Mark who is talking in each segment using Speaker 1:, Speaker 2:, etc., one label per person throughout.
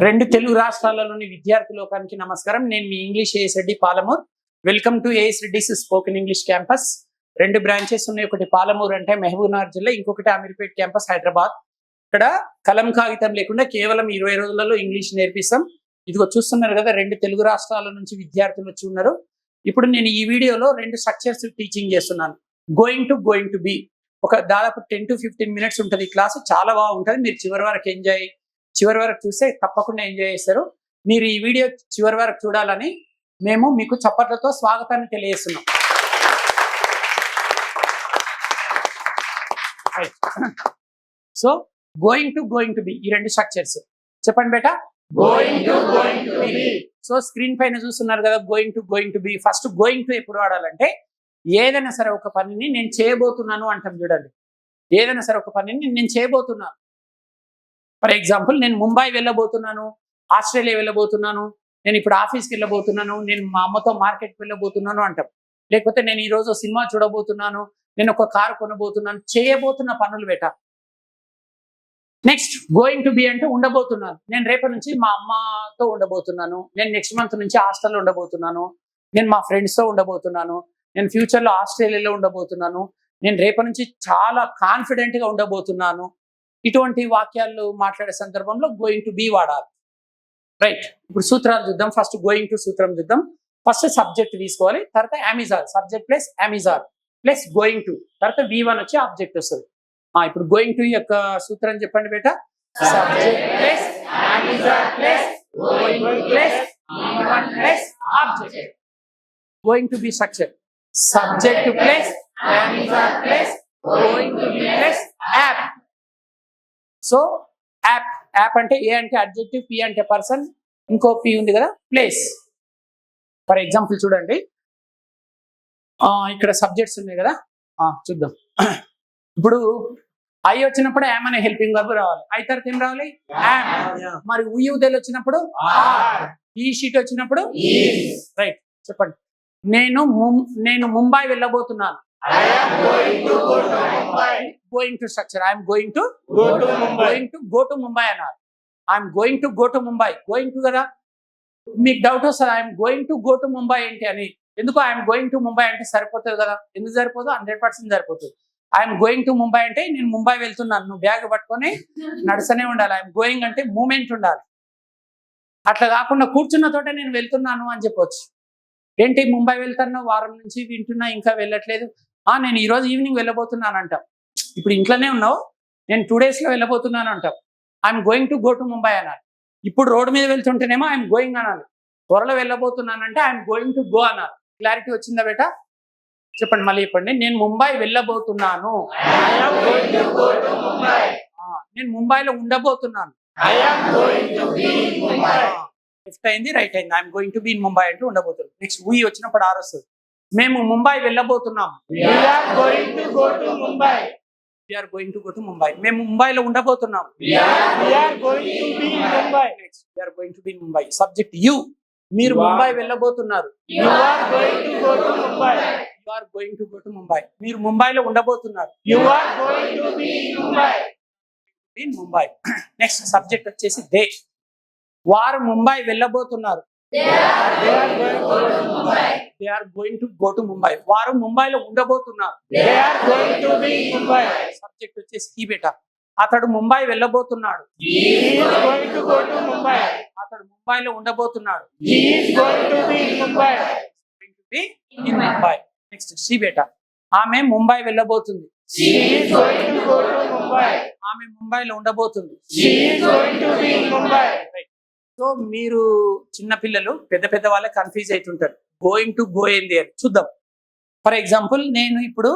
Speaker 1: రెండు తెలుగు రాష్ట్రాలలోని విద్యార్థి లోకానికి నమస్కారం. నేను మీ English A S Reddy Palamuru. Welcome to A S Reddy's spoken English campus. రెండు బ్రాంచెస్ ఉన్నాయి. ఒకటి పాలమూరు అంటే మహబూబ్నగర్ జిల్లా, ఇంకొకటి అమీర్పేట్ క్యాంపస్ హైదరాబాద్. ఇక్కడ కలం కాగితం లేకుండా కేవలం 20 రోజులలో ఇంగ్లీష్ నేర్పిస్తాం. ఇదిగో చూస్తున్నారు కదా, రెండు తెలుగు రాష్ట్రాల నుంచి విద్యార్థులు వచ్చి ఉన్నారు. ఇప్పుడు నేను ఈ వీడియోలో రెండు స్ట్రక్చర్స్ టీచింగ్ చేస్తున్నాను. గోయింగ్ టు బి ఒక దాదాపు 10 to 15 మినిట్స్ ఉంటుంది. ఈ క్లాసు చాలా బాగుంటుంది. మీరు చివరి వరకు చూస్తే తప్పకుండా ఎంజాయ్ చేస్తారు. మీరు ఈ వీడియో చివరి వరకు చూడాలని మేము మీకు చప్పట్లతో స్వాగతాన్ని తెలియజేస్తున్నాం. సో గోయింగ్ టు బి, ఈ రెండు స్ట్రక్చర్స్ చెప్పండి బేటా. Going to be. So screen పైన చూస్తున్నారు కదా, going to be. First going to ఎప్పుడు వాడాలంటే, ఏదైనా సరే ఒక పనిని నేను చేయబోతున్నాను అంటాం చూడండి. ఏదైనా సరే ఒక పనిని నేను చేయబోతున్నాను. ఫర్ ఎగ్జాంపుల్, నేను ముంబై వెళ్ళబోతున్నాను, ఆస్ట్రేలియా వెళ్ళబోతున్నాను, నేను ఇప్పుడు ఆఫీస్కి వెళ్ళబోతున్నాను, నేను మా అమ్మతో మార్కెట్కి వెళ్ళబోతున్నాను అంటాం. లేకపోతే నేను ఈరోజు సినిమా చూడబోతున్నాను, నేను ఒక కారు కొనబోతున్నాను. చేయబోతున్న పనులు బేటా. నెక్స్ట్ గోయింగ్ టు బి అంటే ఉండబోతున్నాను. నేను రేపటి నుంచి మా అమ్మతో ఉండబోతున్నాను, నేను నెక్స్ట్ మంత్ నుంచి హాస్టల్లో ఉండబోతున్నాను, నేను మా ఫ్రెండ్స్తో ఉండబోతున్నాను, నేను ఫ్యూచర్లో ఆస్ట్రేలియాలో ఉండబోతున్నాను, నేను రేపటి నుంచి చాలా కాన్ఫిడెంట్గా ఉండబోతున్నాను. ఇటువంటి వాక్యాలు మాట్లాడే సందర్భంలో గోయింగ్ టు బి వాడాలి. రైట్, ఇప్పుడు సూత్రాలు చూద్దాం. ఫస్ట్ గోయింగ్ టు సూత్రం చూద్దాం. ఫస్ట్ సబ్జెక్ట్ తీసుకోవాలి, తర్వాత Amazon, subject plus am is are plus going to, తర్వాత V1 వచ్చి ఆబ్జెక్ట్ వస్తుంది. ఇప్పుడు గోయింగ్ టు యొక్క సూత్రం చెప్పండి బేటా. Subject plus am is are plus going plus V1 plus object. Going to be structure subject plus am is are plus going to be plus app. So app అంటే A అంటే అడ్జెక్టివ్, పి అంటే పర్సన్, ఇంకో పి ఉంది కదా ప్లేస్. ఫర్ ఎగ్జాంపుల్ చూడండి, ఇక్కడ subjects ఉన్నాయి కదా, చూద్దాం. ఇప్పుడు ఐ వచ్చినప్పుడు యామ్ అనే హెల్పింగ్ వర్బ్ రావాలి. ఐ తర్వాత ఏం రావాలి? యామ్. మరి ఉదల్ వచ్చినప్పుడు ఈ షీట్ వచ్చినప్పుడు రైట్. చెప్పండి. నేను ముంబై వెళ్ళబోతున్నాను. Going to structure I'm going to go to Mumbai అన్నారు. I'm going to go to Mumbai. Going to కదా, మీకు డౌట్ వస్తుంది I'm going to go to Mumbai ఏంటి అని. ఎందుకు ఐఎమ్ గోయింగ్ టు ముంబై అంటే సరిపోతుంది కదా. ఎందుకు సరిపోదు? 100% సరిపోతుంది. ఐఎమ్ గోయింగ్ టు ముంబై అంటే నేను ముంబై వెళ్తున్నాను, నువ్వు బ్యాగ్ పట్టుకొని నడుస్తూనే ఉండాలి. ఐఎమ్ గోయింగ్ అంటే మూమెంట్ ఉండాలి. అట్లా కాకుండా కూర్చున్న తోట నేను వెళ్తున్నాను అని చెప్పొచ్చు. ఏంటి ముంబై వెళ్తాను, వారం నుంచి వింటున్నా ఇంకా వెళ్ళట్లేదు. నేను ఈరోజు ఈవినింగ్ వెళ్ళబోతున్నాను అంటాం. ఇప్పుడు ఇంట్లోనే ఉన్నావు, నేను 2 daysలో వెళ్ళబోతున్నాను అంటాం. I'm going to go to Mumbai అనాలి. ఇప్పుడు రోడ్డు మీద వెళ్తుంటేనేమో ఐఎమ్ గోయింగ్ అనాలి. త్వరలో వెళ్ళబోతున్నాను అంటే ఐఎమ్ గోయింగ్ టు గో అనాలి. క్లారిటీ వచ్చిందా బేటా? చెప్పండి, మళ్ళీ చెప్పండి. నేను ముంబై వెళ్ళబోతున్నాను. నేను ముంబైలో ఉండబోతున్నాను. లెఫ్ట్ అయింది, రైట్ అయింది. I'm going to be in Mumbai అంటూ ఉండబోతున్నాను. నెక్స్ట్ వీ వచ్చినప్పుడు ఆర్ వస్తుంది. మేము ముంబై వెళ్ళబోతున్నాము. We are going to go to Mumbai. మేము ముంబైలో ఉండబోతున్నాం. We are going to be in Mumbai. Subject you, మీరు ముంబై వెళ్ళబోతున్నారు. You are going to go to Mumbai. మీరు ముంబైలో ఉండబోతున్నారు. You are going to be in Mumbai. Next subject వచ్చేసి దే. వారు ముంబై వెళ్ళబోతున్నారు. They are going to go to Mumbai. వారు ముంబైలో ఉండబోతున్నారు. సబ్జెక్ట్ వచ్చేసి హీ బేటా. అతడు ముంబై వెళ్ళబోతున్నాడు. అతడు ముంబైలో ఉండబోతున్నాడు. ముంబై. నెక్స్ట్ షీ బేటా. ఆమె ముంబై వెళ్ళబోతుంది. ఆమె ముంబైలో ఉండబోతుంది. సో మీరు చిన్నపిల్లలు, పెద్ద వాళ్ళే కన్ఫ్యూజ్ అవుతుంటారు. గోయింగ్ టు గో ఏంది అని చూద్దాం. ఫర్ ఎగ్జాంపుల్, నేను ఇప్పుడు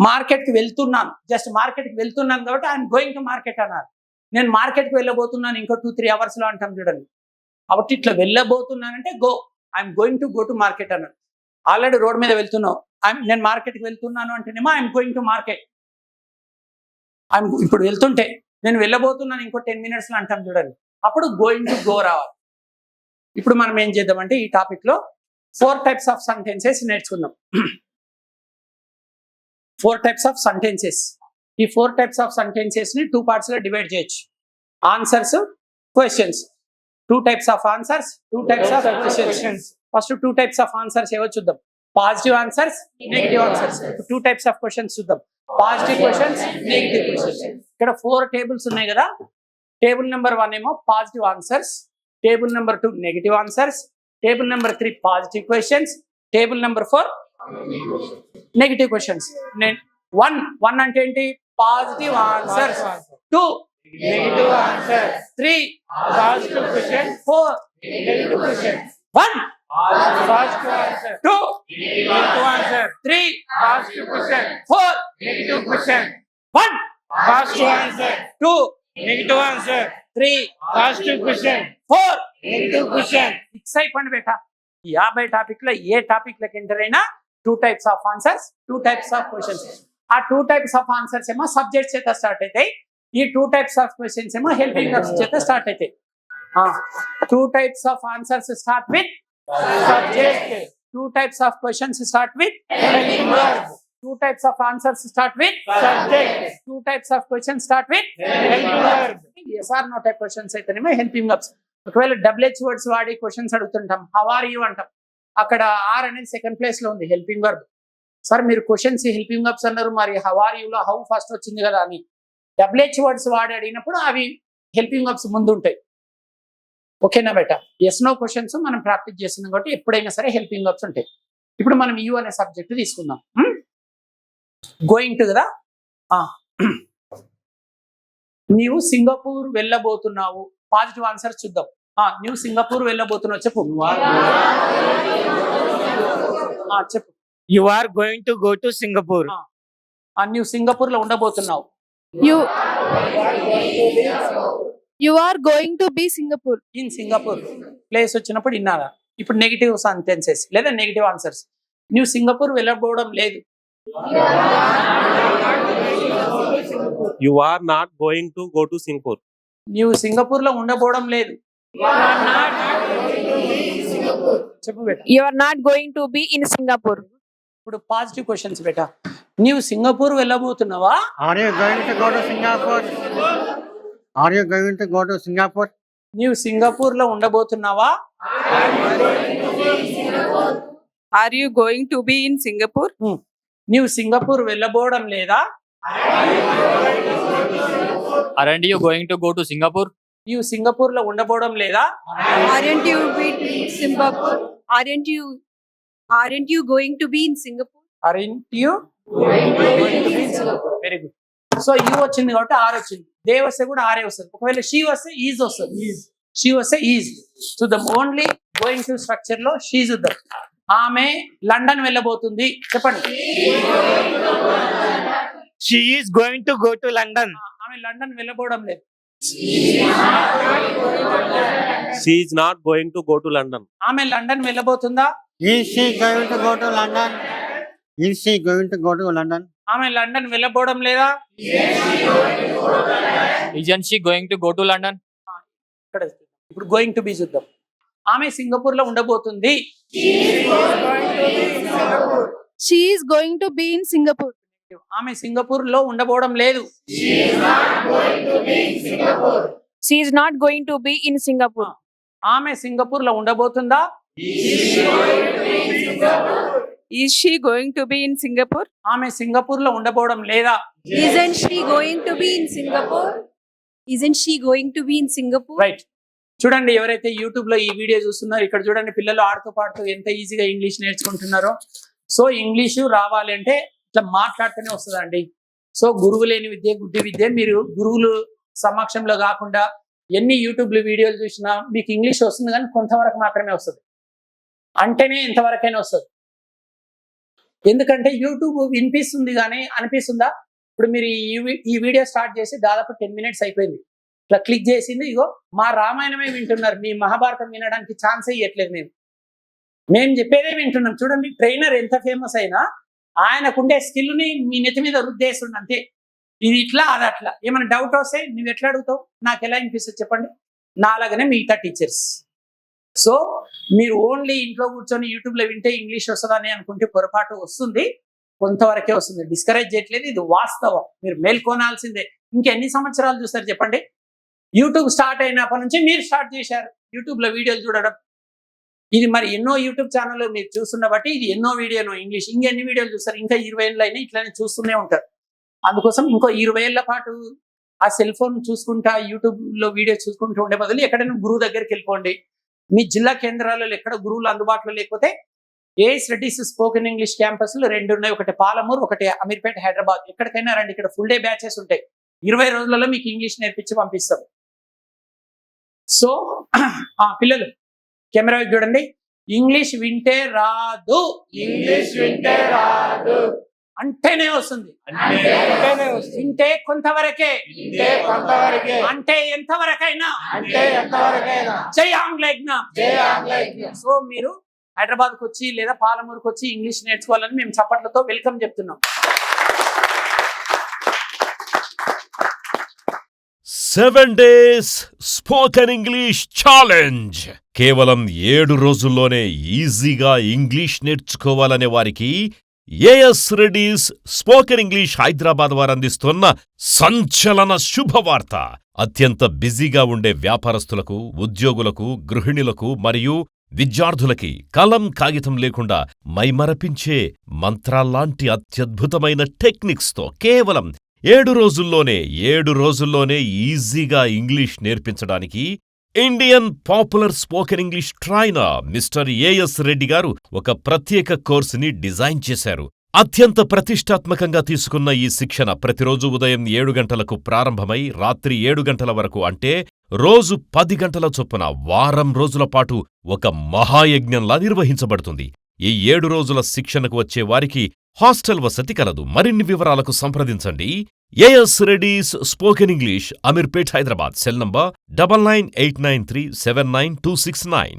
Speaker 1: మార్కెట్కి వెళ్తున్నాను. జస్ట్ మార్కెట్కి వెళ్తున్నాను కాబట్టి ఐఎమ్ గోయింగ్ టు మార్కెట్ అన్నారు. నేను మార్కెట్కి వెళ్ళబోతున్నాను ఇంకో 2-3 అవర్స్లో అంటాం చూడండి. కాబట్టి ఇట్లా వెళ్ళబోతున్నానంటే go, I'm going to go to market అన్నాడు. ఆల్రెడీ రోడ్ మీద వెళ్తున్నావు, నేను మార్కెట్కి వెళ్తున్నాను అంటేనేమో ఐఎమ్ గోయింగ్ టు మార్కెట్. ఇప్పుడు వెళ్తుంటే నేను వెళ్ళబోతున్నాను ఇంకో 10 minutesలో అంటాం చూడండి. అప్పుడు గోయింగ్ టు గో రావాలి. ఇప్పుడు మనం ఏం చేద్దామంటే ఈ టాపిక్ లో 4 types ఆఫ్ సెంటెన్సెస్ నేర్చుకుందాం. 4 types ఆఫ్ సెంటెన్సెస్. ఈ 4 types ఆఫ్ సెంటెన్సెస్ ని 2 parts గా డివైడ్ చేయొచ్చు. Answers, questions. 2 types of answers, 2 types of questions. First 2 types of answers ఏవో చూద్దాం. Positive answers, negative answers. 2 types of questions చూద్దాం. Positive questions, negative questions. ఇక్కడ 4 tables ఉన్నాయి కదా. టేబుల్ నెంబర్ 1 ఏమో positive answers, table number 2 negative answers, table number 3 positive questions, table number 4 negative questions. 1 అంటే ఏంటి? Positive answers. 2
Speaker 2: Negative answer.
Speaker 1: 3
Speaker 2: Positive question.
Speaker 1: 4
Speaker 2: Negative question.
Speaker 1: 1
Speaker 2: Positive answer.
Speaker 1: 2
Speaker 2: Negative answer.
Speaker 1: 3
Speaker 2: Positive question.
Speaker 1: 4
Speaker 2: Negative question.
Speaker 1: 1
Speaker 2: Positive answer.
Speaker 1: 2
Speaker 2: Negative answer.
Speaker 1: 3
Speaker 2: Positive question.
Speaker 1: 4
Speaker 2: Negative question.
Speaker 1: Fix అయిపోండి బేటా. 50 topic లో ఏ topic లకి enter అయినా 2 types of answers, 2 types of questions. ఆ 2 types of answers ఏమో subject చేత start అవుతాయి. ఈ 2 types of questions ఏమో హెల్పింగ్ వర్బ్స్ చేత స్టార్ట్ అవుతాయి. 2 types of answers start with subject. 2 types of questions start with
Speaker 2: Helping verb.
Speaker 1: 2 types of answers start with
Speaker 2: Subject.
Speaker 1: 2 types of questions start with
Speaker 2: Helping verb.
Speaker 1: yes or no type questions అయితేనేమో helping verbs. ఒకవేళ WH words వాడి questions అడుగుతుంటాం. How are you అంటాం. అక్కడ are అనేది second place లో ఉంది helping verb. Sir మీరు questions helping verbs అన్నారు, మరి హౌ ఆర్ యూలో హౌ ఫస్ట్ వచ్చింది కదా అని. WH వర్డ్స్ వాడి అడిగినప్పుడు అవి హెల్పింగ్ వర్బ్స్ ముందు ఉంటాయి. ఓకేనా బేటా? ఎస్ నో క్వశ్చన్స్ మనం ప్రాక్టీస్ చేస్తున్నాం కాబట్టి ఎప్పుడైనా సరే హెల్పింగ్ వర్బ్స్ ఉంటాయి. ఇప్పుడు మనం యూ అనే సబ్జెక్ట్ తీసుకుందాం. గోయింగ్ టు కదా. నీవు సింగపూర్ వెళ్ళబోతున్నావు. పాజిటివ్ ఆన్సర్ చూద్దాం. నీవు సింగపూర్ వెళ్ళబోతున్నావు చెప్పు. చెప్పు.
Speaker 2: You are going to go to Singapore.
Speaker 1: నీవు సింగపూర్ లో ఉండబోతున్నావు.
Speaker 3: You are going to be Singapore.
Speaker 1: In Singapore place వచ్చినప్పుడు ఇన్నారా. ఇప్పుడు నెగిటివ్ సెంటెన్సెస్ లేదా నెగిటివ్ ఆన్సర్స్. నువ్వు సింగపూర్ వెళ్ళబోవడం లేదు.
Speaker 4: You are not going to go to Singapore.
Speaker 1: నువ్వు సింగపూర్ లో ఉండబోవడం లేదు. చెప్పు బేటా.
Speaker 3: You are not going to be in Singapore.
Speaker 1: ఇప్పుడు పాజిటివ్ క్వశ్చన్స్ బేటా. నీవు Singapore వెళ్ళబోతున్నావా?
Speaker 5: Are you going to go to Singapore? Are you going to go to Singapore?
Speaker 1: నీవు Singapore లో ఉండబోతున్నావా?
Speaker 6: Are you going to be in Singapore?
Speaker 1: నీవు Singapore వెళ్ళబోవడం లేదా?
Speaker 7: Aren't you going to go to Singapore?
Speaker 1: నీవు Singapore లో ఉండబోవడం లేదా?
Speaker 6: Aren't you be in Singapore? Aren't you going to be in Singapore?
Speaker 1: Aren't you? Very good. So you వచ్చింది కాబట్టి are వచ్చింది. They వస్తే కూడా ఆరే వస్తుంది. ఒకవేళ షీ వస్తే ఈజ్ వస్తుంది. షీ వస్తే ఈజ్ చూద్దాం. ఓన్లీ గోయింగ్ టు స్ట్రక్చర్ లో షీ చూద్దాం. ఆమె లండన్ వెళ్ళబోతుంది చెప్పండి.
Speaker 2: She is going to go to London.
Speaker 1: ఆమె లండన్ వెళ్ళబోవడం లేదు.
Speaker 4: She is not going to go to London.
Speaker 1: ఆమె London వెళ్ళబోతుందా?
Speaker 5: Is she going to go to London? Is she going to go to London?
Speaker 1: ఆమె London వెళ్ళబోవడం లేదా?
Speaker 7: Isn't she going to go to London?
Speaker 1: ఇక్కడ ఇప్పుడు going to B చూద్దాం. ఆమె Singapore లో ఉండబోతుంది.
Speaker 3: She is going to be in Singapore.
Speaker 1: ఆమె Singapore లో ఉండబోవడం లేదు.
Speaker 3: She is not going to be in Singapore.
Speaker 1: ఆమె సింగపూర్ లో ఉండబోతుందా?
Speaker 6: Is she going to be in Singapore?
Speaker 1: ఆమె సింగపూర్ లో ఉండబోవడం లేదా?
Speaker 6: Isn't she going to be in Singapore? Isn't she going to be in Singapore?
Speaker 1: Right. చూడండి ఎవరైతే YouTube లో ఈ video చూస్తున్నారో ఇక్కడ చూడండి పిల్లలు ఆడుతూ పాడుతూ ఎంత ఈజీగా ఇంగ్లీష్ నేర్చుకుంటున్నారో. సో ఇంగ్లీషు రావాలి అంటే ఇట్లా మాట్లాడితేనే వస్తుందండి. సో గురువు లేని విద్య గుడ్డి విద్య. మీరు గురువులు సమక్షంలో కాకుండా ఎన్ని యూట్యూబ్ లో వీడియోలు చూసినా మీకు ఇంగ్లీష్ వస్తుంది కానీ కొంతవరకు మాత్రమే వస్తుంది. అంటేనే ఎంతవరకైనా వస్తుంది. ఎందుకంటే యూట్యూబ్ వినిపిస్తుంది కానీ అనిపిస్తుందా? ఇప్పుడు మీరు ఈ వీడియో స్టార్ట్ చేసి దాదాపు 10 minutes అయిపోయింది. ఇట్లా క్లిక్ చేసింది. ఇగో మా రామాయణమే వింటున్నారు. మీ మహాభారతం వినడానికి ఛాన్సే ఇవ్వట్లేదు. మేము చెప్పేదే వింటున్నాం. చూడండి ట్రైనర్ ఎంత ఫేమస్ అయినా ఆయనకుండే స్కిల్ని మీ నెత్తి మీద రుద్దేస్తుండ అంతే. ఇది ఇట్లా అది అట్లా. ఏమైనా డౌట్ వస్తే నువ్వు ఎట్లా అడుగుతావు? నాకు ఎలా అనిపిస్తుంది చెప్పండి. నాలాగనే మిగతా టీచర్స్. సో మీరు ఓన్లీ ఇంట్లో కూర్చొని యూట్యూబ్లో వింటే ఇంగ్లీష్ వస్తుందని అనుకుంటే పొరపాటు. వస్తుంది, కొంతవరకే వస్తుంది. డిస్కరేజ్ చేయట్లేదు, ఇది వాస్తవం. మీరు మేల్కొనాల్సిందే. ఇంకెన్ని సంవత్సరాలు చూస్తారు చెప్పండి? యూట్యూబ్ స్టార్ట్ అయినప్పటి నుంచి మీరు స్టార్ట్ చేశారు యూట్యూబ్లో వీడియోలు చూడడం. ఇది మరి ఎన్నో యూట్యూబ్ ఛానల్ మీరు చూస్తున్న బట్టి ఇది ఎన్నో వీడియోను ఇంగ్లీష్ ఇంకెన్ని వీడియోలు చూస్తారు, ఇంకా 20 ఏళ్ళు అయినా ఇట్లానే చూస్తూనే ఉంటారు. అందుకోసం ఇంకో 20 ఏళ్ల పాటు ఆ సెల్ ఫోన్ చూసుకుంటా యూట్యూబ్లో వీడియో చూసుకుంటూ ఉండే బదులు ఎక్కడైనా గురువు దగ్గరికి వెళ్ళిపోండి. మీ జిల్లా కేంద్రాలలో ఎక్కడ గురువులు అందుబాటులో లేకపోతే ఏఎస్ రెడ్డిస్ స్పోకెన్ ఇంగ్లీష్ క్యాంపస్లు 2 ఉన్నాయి. ఒకటి పాలమూరు, ఒకటి అమీర్పేట, హైదరాబాద్. ఎక్కడికైనా రండి, ఇక్కడ ఫుల్ డే బ్యాచెస్ ఉంటాయి. 20 రోజులలో మీకు ఇంగ్లీష్ నేర్పించి పంపిస్తాం. సో పిల్లలు కెమెరా వైపు చూడండి. ఇంగ్లీష్ వింటే రాదు,
Speaker 2: ఇంగ్లీష్ వింటే రాదు,
Speaker 1: అంటేనే వస్తుంది.
Speaker 2: అంటేనే వస్తుంది.
Speaker 1: వింటే కొంతవరకే,
Speaker 2: వింటే కొంతవరకే,
Speaker 1: అంటే ఎంతవరకైనా,
Speaker 2: అంటే ఎంతవరకైనా.
Speaker 1: జై ఆంగ్లేజ్ఞ.
Speaker 2: జై ఆంగ్లేజ్ఞ.
Speaker 1: సో మీరు హైదరాబాద్కి వచ్చి లేదా పాలమూరుకి వచ్చి ఇంగ్లీష్ నేర్చుకోవాలని మేము చప్పట్లతో వెల్కమ్ చెప్తున్నాం.
Speaker 8: 7 days స్పోకెన్ ఇంగ్లీష్ ఛాలెంజ్. కేవలం 7 రోజుల్లోనే ఈజీగా ఇంగ్లీష్ నేర్చుకోవాలనే వారికి A S Reddy's spoken English Hyderabad వారందిస్తున్న సంచలన శుభవార్త. అత్యంత బిజీగా ఉండే వ్యాపారస్తులకు, ఉద్యోగులకు, గృహిణులకు మరియు విద్యార్థులకి కలం కాగితం లేకుండా మైమరపించే మంత్రాల్లాంటి అత్యద్భుతమైన టెక్నిక్స్తో కేవలం 7 రోజుల్లోనే ఈజీగా ఇంగ్లీష్ నేర్పించడానికి Indian popular spoken English trainer mister A S Reddy garu ఒక ప్రత్యేక కోర్సుని డిజైన్ చేశారు. అత్యంత ప్రతిష్టాత్మకంగా తీసుకున్న ఈ శిక్షణ ప్రతిరోజు ఉదయం 7 గంటలకు ప్రారంభమై రాత్రి 7 గంటల వరకు, అంటే రోజు 10 గంటల చొప్పున వారం రోజుల పాటు ఒక మహాయజ్ఞంలా నిర్వహించబడుతుంది. ఈ 7 రోజుల శిక్షణకు వచ్చే వారికి హాస్టల్ వసతి కలదు. మరిన్ని వివరాలకు సంప్రదించండి. A S Reddy's spoken English, Ameerpet, Hyderabad. Cell number 9989379269.